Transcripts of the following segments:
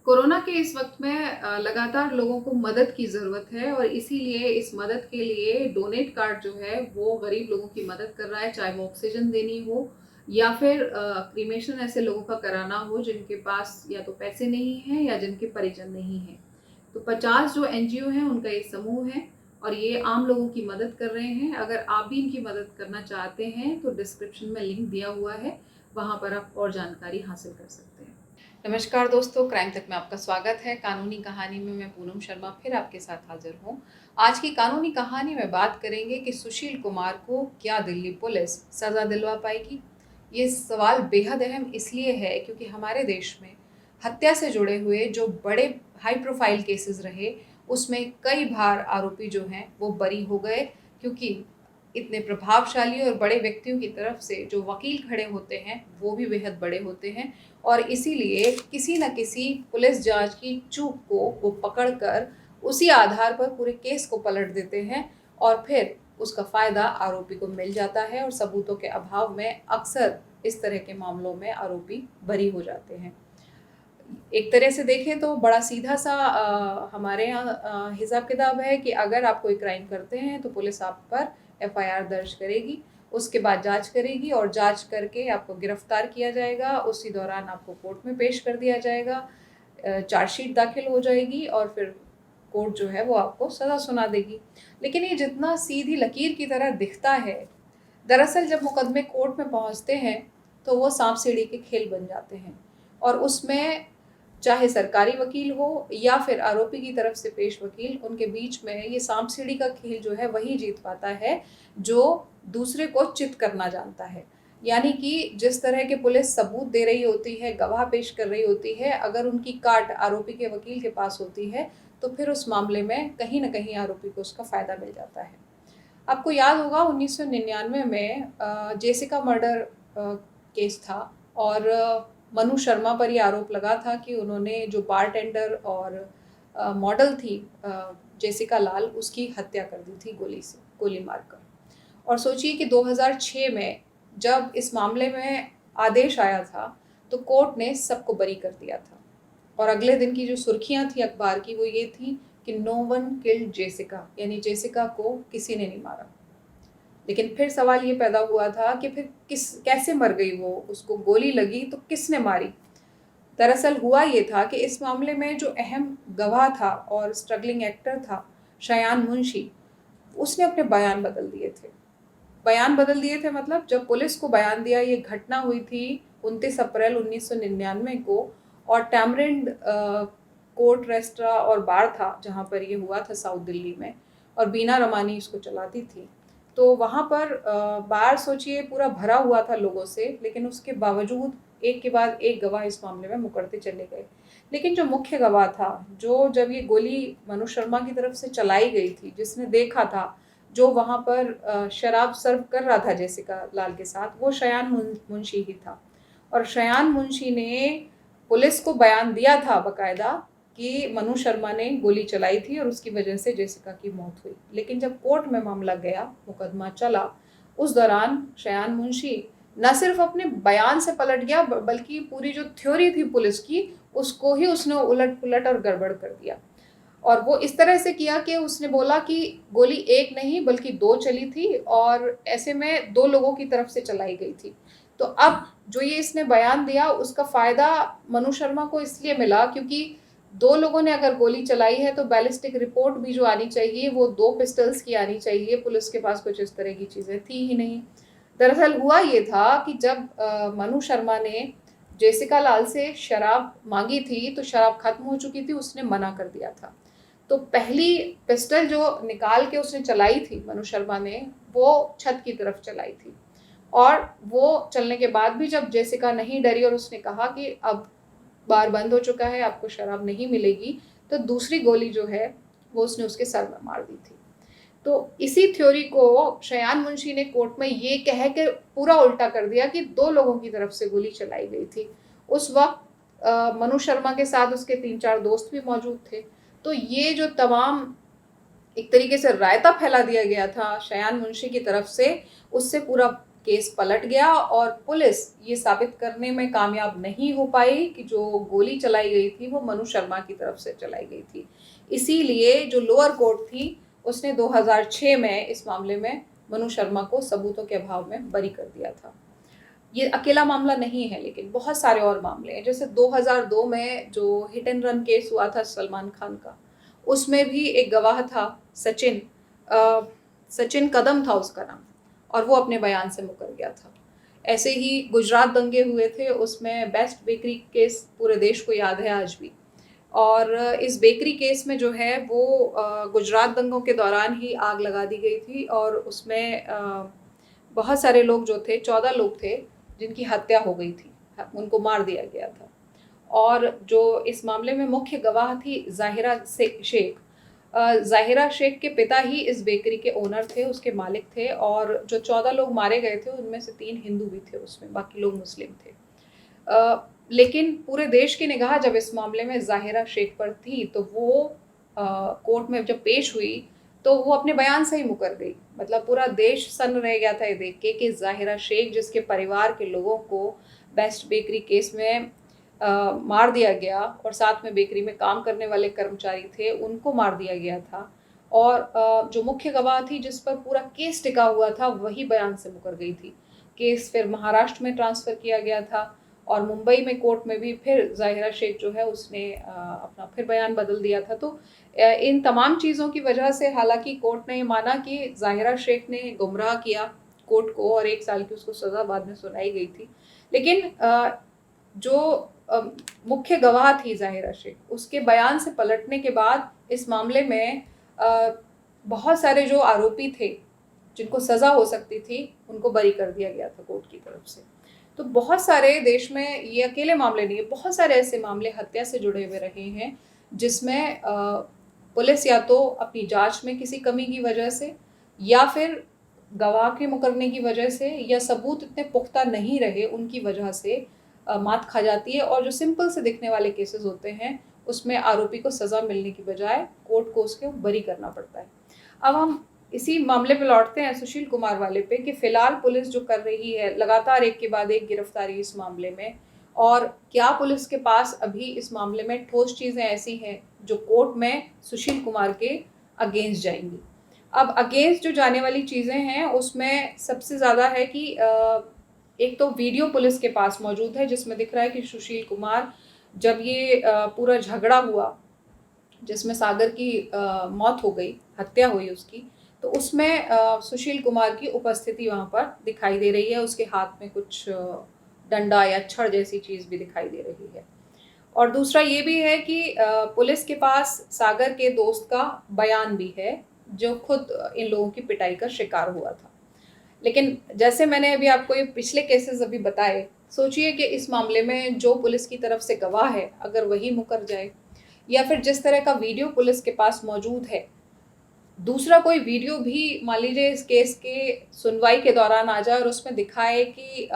Corona के इस वक्त में लगातार लोगों को मदद की ज़रूरत है और इसीलिए इस मदद के लिए डोनेट कार्ड जो है वो गरीब लोगों की मदद कर रहा है, चाहे वो ऑक्सीजन देनी हो या फिर क्रीमेशन ऐसे लोगों का कराना हो जिनके पास या तो पैसे नहीं हैं या जिनके परिजन नहीं हैं। तो 50 जो एनजीओ हैं उनका ये समूह है और ये आम लोगों की मदद कर रहे हैं। अगर आप भी इनकी मदद करना चाहते हैं तो डिस्क्रिप्शन में लिंक दिया हुआ है, वहाँ पर आप और जानकारी हासिल कर सकते हैं। नमस्कार दोस्तों, क्राइम तक में आपका स्वागत है। कानूनी कहानी में मैं पूनम शर्मा फिर आपके साथ हाजिर हूँ। आज की कानूनी कहानी में बात करेंगे कि सुशील कुमार को क्या दिल्ली पुलिस सज़ा दिलवा पाएगी। ये सवाल बेहद अहम इसलिए है क्योंकि हमारे देश में हत्या से जुड़े हुए जो बड़े हाई प्रोफाइल केसेस रहे उसमें कई बार आरोपी जो हैं वो बरी हो गए, क्योंकि इतने प्रभावशाली और बड़े व्यक्तियों की तरफ से जो वकील खड़े होते हैं वो भी बेहद बड़े होते हैं और इसीलिए किसी न किसी पुलिस जांच की चूक को वो पकड़कर उसी आधार पर पूरे केस को पलट देते हैं और फिर उसका फ़ायदा आरोपी को मिल जाता है और सबूतों के अभाव में अक्सर इस तरह के मामलों में आरोपी बरी हो जाते हैं। एक तरह से देखें तो बड़ा सीधा सा हमारे यहाँ हिसाब किताब है कि अगर आप कोई क्राइम करते हैं तो पुलिस आप पर एफआईआर दर्ज करेगी, उसके बाद जांच करेगी और जांच करके आपको गिरफ्तार किया जाएगा। उसी दौरान आपको कोर्ट में पेश कर दिया जाएगा, चार्जशीट दाखिल हो जाएगी और फिर कोर्ट जो है वो आपको सज़ा सुना देगी। लेकिन ये जितना सीधी लकीर की तरह दिखता है, दरअसल जब मुकदमे कोर्ट में पहुंचते हैं तो वो सांप सीढ़ी के खेल बन जाते हैं और उसमें चाहे सरकारी वकील हो या फिर आरोपी की तरफ से पेश वकील, उनके बीच में ये सांप सीढ़ी का खेल जो है वही जीत पाता है जो दूसरे को चित करना जानता है। यानी कि जिस तरह के पुलिस सबूत दे रही होती है, गवाह पेश कर रही होती है, अगर उनकी काट आरोपी के वकील के पास होती है तो फिर उस मामले में कहीं ना कहीं आरोपी को उसका फ़ायदा मिल जाता है। आपको याद होगा 1999 में जेसिका मर्डर केस था और मनु शर्मा पर ये आरोप लगा था कि उन्होंने जो बारटेंडर और मॉडल थी जेसिका लाल, उसकी हत्या कर दी थी गोली मारकर। और सोचिए कि 2006 में जब इस मामले में आदेश आया था तो कोर्ट ने सबको बरी कर दिया था और अगले दिन की जो सुर्खियां थी अखबार की वो ये थी कि नो वन किल्ड जेसिका, यानी जेसिका को किसी ने नहीं मारा। लेकिन फिर सवाल ये पैदा हुआ था कि फिर कैसे मर गई वो, उसको गोली लगी तो किसने मारी। दरअसल हुआ ये था कि इस मामले में जो अहम गवाह था और स्ट्रगलिंग एक्टर था शयान मुंशी, उसने अपने बयान बदल दिए थे। बयान बदल दिए थे मतलब जब पुलिस को बयान दिया, ये घटना हुई थी 29 अप्रैल 1999 को और टैमरिंड कोर्ट रेस्टोरेंट और बार था जहाँ पर ये हुआ था साउथ दिल्ली में, और बीना रमानी इसको चलाती थी। तो वहाँ पर बार सोचिए पूरा भरा हुआ था लोगों से, लेकिन उसके बावजूद एक के बाद एक गवाह इस मामले में मुकरते चले गए। लेकिन जो मुख्य गवाह था, जो जब ये गोली मनु शर्मा की तरफ से चलाई गई थी, जिसने देखा था, जो वहाँ पर शराब सर्व कर रहा था जेसिका लाल के साथ, वो शयान मुंशी ही था। और शयान मुंशी ने पुलिस को बयान दिया था बकायदा कि मनु शर्मा ने गोली चलाई थी और उसकी वजह से जेसिका की मौत हुई। लेकिन जब कोर्ट में मामला गया, मुकदमा चला, उस दौरान शयान मुंशी न सिर्फ अपने बयान से पलट गया बल्कि पूरी जो थ्योरी थी पुलिस की उसको ही उसने उलट पुलट और गड़बड़ कर दिया। और वो इस तरह से किया कि उसने बोला कि गोली एक नहीं बल्कि दो चली थी और ऐसे में दो लोगों की तरफ से चलाई गई थी। तो अब जो ये इसने बयान दिया उसका फ़ायदा मनु शर्मा को इसलिए मिला क्योंकि दो लोगों ने अगर गोली चलाई है तो बैलिस्टिक रिपोर्ट भी जो आनी चाहिए वो दो पिस्टल्स की आनी चाहिए। पुलिस के पास कुछ इस तरह की चीज़ें थी ही नहीं। दरअसल हुआ ये था कि जब मनु शर्मा ने जेसिका लाल से शराब मांगी थी तो शराब खत्म हो चुकी थी, उसने मना कर दिया था। तो पहली पिस्टल जो निकाल के उसने चलाई थी मनु शर्मा ने, वो छत की तरफ चलाई थी और वो चलने के बाद भी जब जेसिका नहीं डरी और उसने कहा कि अब बार बंद हो चुका है, आपको शराब नहीं मिलेगी, तो दूसरी गोली जो है वो उसने उसके सर में मार दी थी। तो इसी थ्योरी को शयान मुंशी ने कोर्ट में ये कह के पूरा उल्टा कर दिया कि दो लोगों की तरफ से गोली चलाई गई थी। उस वक्त मनु शर्मा के साथ उसके 3-4 दोस्त भी मौजूद थे। तो ये जो तमाम एक तरीके से रायता फैला दिया गया था शयान मुंशी की तरफ से, उससे पूरा केस पलट गया और पुलिस ये साबित करने में कामयाब नहीं हो पाई कि जो गोली चलाई गई थी वो मनु शर्मा की तरफ से चलाई गई थी। इसीलिए जो लोअर कोर्ट थी उसने 2006 में इस मामले में मनु शर्मा को सबूतों के अभाव में बरी कर दिया था। ये अकेला मामला नहीं है, लेकिन बहुत सारे और मामले हैं। जैसे 2002 में जो हिट एंड रन केस हुआ था सलमान खान का, उसमें भी एक गवाह था सचिन, सचिन कदम था उसका नाम, और वो अपने बयान से मुकर गया था। ऐसे ही गुजरात दंगे हुए थे, उसमें बेस्ट बेकरी केस पूरे देश को याद है आज भी। और इस बेकरी केस में जो है वो गुजरात दंगों के दौरान ही आग लगा दी गई थी और उसमें बहुत सारे लोग जो थे, 14 लोग थे जिनकी हत्या हो गई थी, उनको मार दिया गया था। और जो इस मामले में मुख्य गवाह थी ज़ाहिरा शेख, ज़ाहिरा शेख के पिता ही इस बेकरी के ओनर थे, उसके मालिक थे। और जो 14 लोग मारे गए थे उनमें से 3 हिंदू भी थे उसमें, बाकी लोग मुस्लिम थे। लेकिन पूरे देश की निगाह जब इस मामले में ज़ाहिरा शेख पर थी तो वो कोर्ट में जब पेश हुई तो वो अपने बयान से ही मुकर गई। मतलब पूरा देश सन्न रह गया था ये देख के कि ज़ाहिरा शेख, जिसके परिवार के लोगों को बेस्ट बेकरी केस में मार दिया गया और साथ में बेकरी में काम करने वाले कर्मचारी थे उनको मार दिया गया था, और जो मुख्य गवाह थी जिस पर पूरा केस टिका हुआ था वही बयान से मुकर गई थी। केस फिर महाराष्ट्र में ट्रांसफ़र किया गया था और मुंबई में कोर्ट में भी फिर ज़ाहिरा शेख जो है उसने अपना फिर बयान बदल दिया था। तो इन तमाम चीज़ों की वजह से हालांकि कोर्ट ने माना कि ज़ाहिरा शेख ने गुमराह किया कोर्ट को और 1 साल की उसको सज़ा बाद में सुनाई गई थी। लेकिन जो मुख्य गवाह थी ज़ाहिरा शेख, उसके बयान से पलटने के बाद इस मामले में बहुत सारे जो आरोपी थे जिनको सज़ा हो सकती थी उनको बरी कर दिया गया था कोर्ट की तरफ से। तो बहुत सारे देश में, ये अकेले मामले नहीं है, बहुत सारे ऐसे मामले हत्या से जुड़े हुए रहे हैं जिसमें पुलिस या तो अपनी जांच में किसी कमी की वजह से या फिर गवाह के मुकरने की वजह से या सबूत इतने पुख्ता नहीं रहे उनकी वजह से मात खा जाती है। और जो सिंपल से दिखने वाले केसेस होते हैं उसमें आरोपी को सज़ा मिलने की बजाय कोर्ट को उसके बरी करना पड़ता है। अब हम इसी मामले पे लौटते हैं सुशील कुमार वाले पे कि फ़िलहाल पुलिस जो कर रही है लगातार एक के बाद एक गिरफ्तारी इस मामले में, और क्या पुलिस के पास अभी इस मामले में ठोस चीज़ें ऐसी हैं जो कोर्ट में सुशील कुमार के अगेंस्ट जाएंगी। अब अगेंस्ट जो जाने वाली चीज़ें हैं उसमें सबसे ज़्यादा है कि एक तो वीडियो पुलिस के पास मौजूद है जिसमें दिख रहा है कि सुशील कुमार, जब ये पूरा झगड़ा हुआ जिसमें सागर की मौत हो गई, हत्या हुई उसकी, तो उसमें सुशील कुमार की उपस्थिति वहाँ पर दिखाई दे रही है। उसके हाथ में कुछ डंडा या छड़ जैसी चीज़ भी दिखाई दे रही है। और दूसरा ये भी है कि पुलिस के पास सागर के दोस्त का बयान भी है जो खुद इन लोगों की पिटाई का शिकार हुआ था। लेकिन जैसे मैंने अभी आपको ये पिछले केसेस अभी बताए, सोचिए कि इस मामले में जो पुलिस की तरफ से गवाह है अगर वही मुकर जाए, या फिर जिस तरह का वीडियो पुलिस के पास मौजूद है, दूसरा कोई वीडियो भी मान लीजिए इस केस के सुनवाई के दौरान आ जाए और उसमें दिखाए कि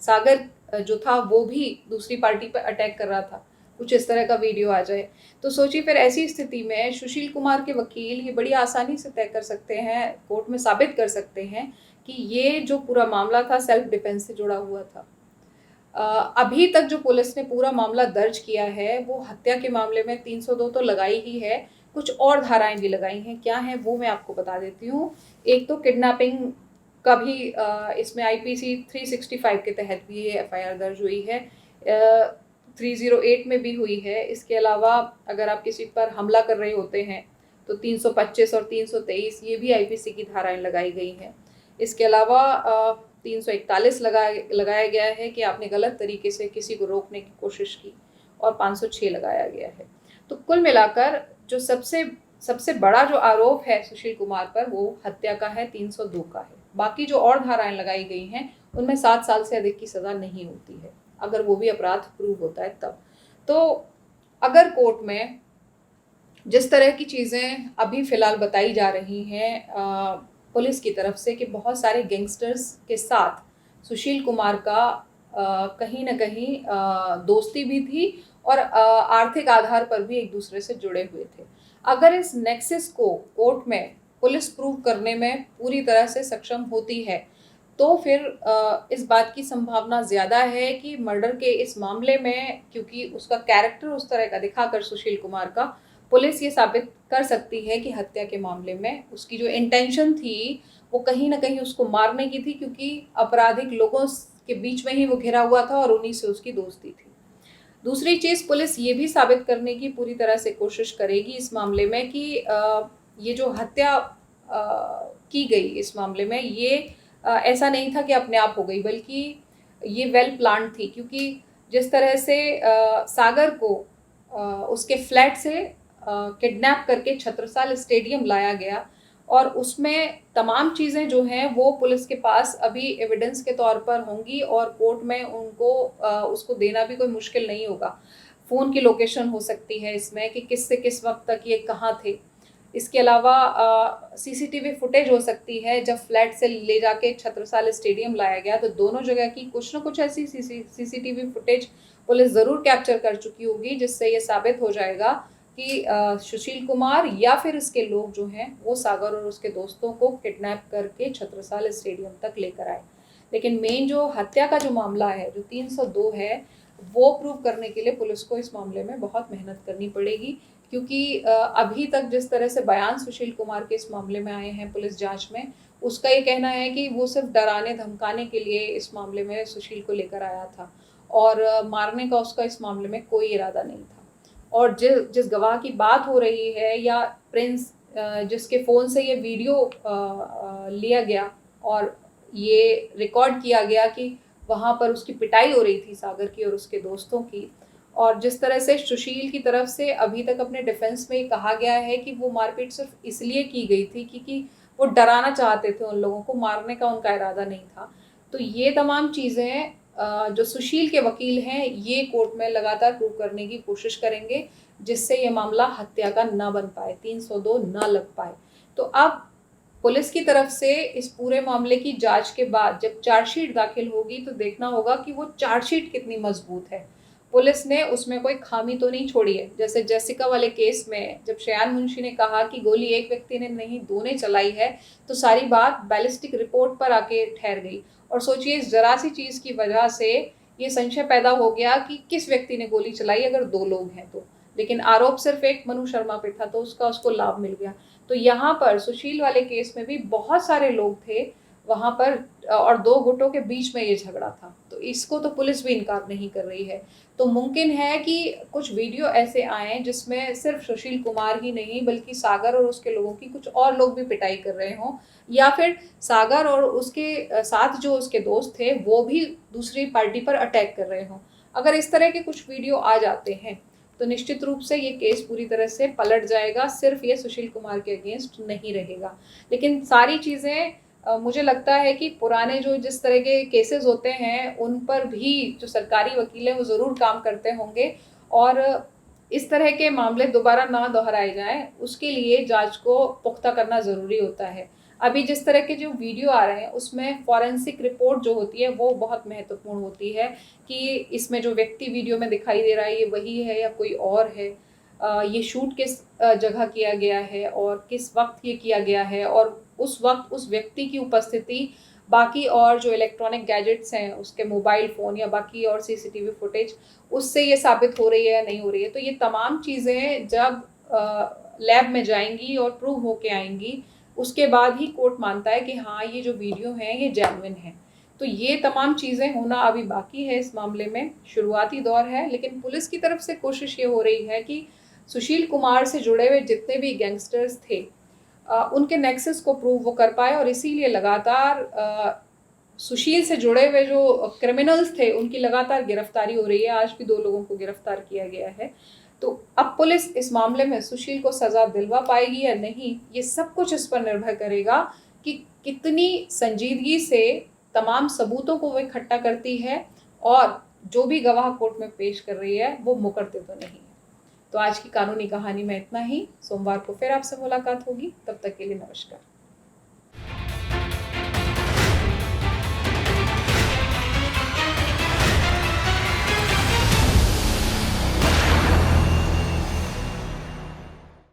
सागर जो था वो भी दूसरी पार्टी पर अटैक कर रहा था, कुछ इस तरह का वीडियो आ जाए, तो सोचिए फिर ऐसी स्थिति में सुशील कुमार के वकील ये बड़ी आसानी से तय कर सकते हैं, कोर्ट में साबित कर सकते हैं कि ये जो पूरा मामला था सेल्फ डिफेंस से जुड़ा हुआ था। अभी तक जो पुलिस ने पूरा मामला दर्ज किया है वो हत्या के मामले में 302 तो लगाई ही है, कुछ और धाराएं भी लगाई हैं। क्या हैं वो मैं आपको बता देती हूँ। एक तो किडनैपिंग का भी इसमें आईपीसी 365 के तहत भी ये एफआईआर दर्ज हुई है, 308 में भी हुई है। इसके अलावा अगर आप किसी पर हमला कर रहे होते हैं तो 325 और 323 ये भी आईपीसी की धाराएं लगाई गई हैं। इसके अलावा 341 लगाया गया है कि आपने गलत तरीके से किसी को रोकने की कोशिश की, और 506 लगाया गया है। तो कुल मिलाकर जो सबसे बड़ा जो आरोप है सुशील कुमार पर वो हत्या का है, 302 का है। बाकी जो और धाराएं लगाई गई हैं उनमें 7 साल से अधिक की सज़ा नहीं होती है, अगर वो भी अपराध प्रूव होता है तब। तो अगर कोर्ट में जिस तरह की चीज़ें अभी फ़िलहाल बताई जा रही हैं पुलिस की तरफ से कि बहुत सारे गैंगस्टर्स के साथ सुशील कुमार का कहीं न कहीं दोस्ती भी थी और आर्थिक आधार पर भी एक दूसरे से जुड़े हुए थे। अगर इस नेक्सस को कोर्ट में पुलिस प्रूव करने में पूरी तरह से सक्षम होती है तो फिर इस बात की संभावना ज़्यादा है कि मर्डर के इस मामले में, क्योंकि उसका कैरेक्टर उस तरह का दिखाकर सुशील कुमार का, पुलिस ये साबित कर सकती है कि हत्या के मामले में उसकी जो इंटेंशन थी वो कहीं न कहीं उसको मारने की थी, क्योंकि आपराधिक लोगों के बीच में ही वो घिरा हुआ था और उन्हीं से उसकी दोस्ती थी। दूसरी चीज़, पुलिस ये भी साबित करने की पूरी तरह से कोशिश करेगी इस मामले में कि ये जो हत्या की गई इस मामले में, ये ऐसा नहीं था कि अपने आप हो गई, बल्कि ये वेल प्लान्ड थी। क्योंकि जिस तरह से सागर को उसके फ्लैट से किडनैप करके छत्रसाल स्टेडियम लाया गया, और उसमें तमाम चीज़ें जो हैं वो पुलिस के पास अभी एविडेंस के तौर पर होंगी, और कोर्ट में उनको उसको देना भी कोई मुश्किल नहीं होगा। फ़ोन की लोकेशन हो सकती है इसमें कि किस से किस वक़्त तक ये कहाँ थे। इसके अलावा सीसीटीवी फुटेज हो सकती है, जब फ्लैट से ले जाके छत्रसाल स्टेडियम लाया गया, तो दोनों जगह की कुछ न कुछ ऐसी सीसीटीवी फुटेज पुलिस ज़रूर कैप्चर कर चुकी होगी, जिससे ये साबित हो जाएगा कि सुशील कुमार या फिर इसके लोग जो हैं वो सागर और उसके दोस्तों को किडनैप करके छत्रसाल स्टेडियम तक लेकर आए। लेकिन मेन जो हत्या का जो मामला है, जो 302 है, वो प्रूव करने के लिए पुलिस को इस मामले में बहुत मेहनत करनी पड़ेगी। क्योंकि अभी तक जिस तरह से बयान सुशील कुमार के इस मामले में आए हैं पुलिस जांच में, उसका ये कहना है कि वो सिर्फ डराने धमकाने के लिए इस मामले में सुशील को लेकर आया था, और मारने का उसका इस मामले में कोई इरादा नहीं था। और जिस गवाह की बात हो रही है, या प्रिंस जिसके फ़ोन से ये वीडियो लिया गया और ये रिकॉर्ड किया गया कि वहाँ पर उसकी पिटाई हो रही थी सागर की और उसके दोस्तों की, और जिस तरह से सुशील की तरफ से अभी तक अपने डिफेंस में ये कहा गया है कि वो मारपीट सिर्फ इसलिए की गई थी क्योंकि वो डराना चाहते थे उन लोगों को, मारने का उनका इरादा नहीं था। तो ये तमाम चीज़ें जो सुशील के वकील हैं, ये कोर्ट में लगातार प्रूव करने की कोशिश करेंगे, जिससे ये मामला हत्या का ना बन पाए, 302 ना लग पाए। तो अब पुलिस की तरफ से इस पूरे मामले की जांच के बाद जब चार्जशीट दाखिल होगी, तो देखना होगा कि वो चार्जशीट कितनी मजबूत है। पुलिस ने उसमें कोई खामी तो नहीं छोड़ी है। जैसे जेसिका वाले केस में जब श्रेयान मुंशी ने कहा कि गोली एक व्यक्ति ने नहीं, दो ने चलाई है, तो सारी बात बैलिस्टिक रिपोर्ट पर आके ठहर गई। और सोचिए, इस जरा सी चीज़ की वजह से ये संशय पैदा हो गया कि किस व्यक्ति ने गोली चलाई अगर दो लोग हैं तो। लेकिन आरोप सिर्फ एक मनु शर्मा पे था, तो उसको लाभ मिल गया। तो यहाँ पर सुशील वाले केस में भी बहुत सारे लोग थे वहाँ पर, और दो गुटों के बीच में ये झगड़ा था, तो इसको तो पुलिस भी इनकार नहीं कर रही है। तो मुमकिन है कि कुछ वीडियो ऐसे आएँ जिसमें सिर्फ सुशील कुमार ही नहीं, बल्कि सागर और उसके लोगों की कुछ और लोग भी पिटाई कर रहे हों, या फिर सागर और उसके साथ जो उसके दोस्त थे वो भी दूसरी पार्टी पर अटैक कर रहे हों। अगर इस तरह के कुछ वीडियो आ जाते हैं, तो निश्चित रूप से ये केस पूरी तरह से पलट जाएगा, सिर्फ ये सुशील कुमार के अगेंस्ट नहीं रहेगा। लेकिन सारी चीज़ें मुझे लगता है कि पुराने जो जिस तरह के केसेस होते हैं, उन पर भी जो सरकारी वकील हैं वो ज़रूर काम करते होंगे, और इस तरह के मामले दोबारा ना दोहराए जाएँ, उसके लिए जाँच को पुख्ता करना ज़रूरी होता है। अभी जिस तरह के जो वीडियो आ रहे हैं, उसमें फॉरेंसिक रिपोर्ट जो होती है वो बहुत महत्वपूर्ण होती है, कि इसमें जो व्यक्ति वीडियो में दिखाई दे रहा है ये वही है या कोई और है। ये शूट किस जगह किया गया है और किस वक़्त ये किया गया है, और उस वक़्त उस व्यक्ति की उपस्थिति, बाकी और जो इलेक्ट्रॉनिक गैजेट्स हैं, उसके मोबाइल फ़ोन या बाकी और सीसीटीवी फुटेज, उससे ये साबित हो रही है या नहीं हो रही है। तो ये तमाम चीज़ें जब लैब में जाएँगी और प्रूव होके आएँगी, उसके बाद ही कोर्ट मानता है कि हाँ, ये जो वीडियो हैं ये जेन्युइन है। तो ये तमाम चीज़ें होना अभी बाकी है इस मामले में, शुरुआती दौर है, लेकिन पुलिस की तरफ से कोशिश ये हो रही है कि सुशील कुमार से जुड़े हुए जितने भी गैंगस्टर्स थे, उनके नेक्सस को प्रूव वो कर पाए, और इसीलिए लगातार सुशील से जुड़े हुए जो क्रिमिनल्स थे उनकी लगातार गिरफ्तारी हो रही है। आज भी 2 लोगों को गिरफ्तार किया गया है। तो अब पुलिस इस मामले में सुशील को सज़ा दिलवा पाएगी या नहीं, ये सब कुछ इस पर निर्भर करेगा कि कितनी संजीदगी से तमाम सबूतों को वो इकट्ठा करती है, और जो भी गवाह कोर्ट में पेश कर रही है वो मुकरते तो नहीं है। तो आज की कानूनी कहानी में इतना ही। सोमवार को फिर आपसे मुलाकात होगी, तब तक के लिए नमस्कार।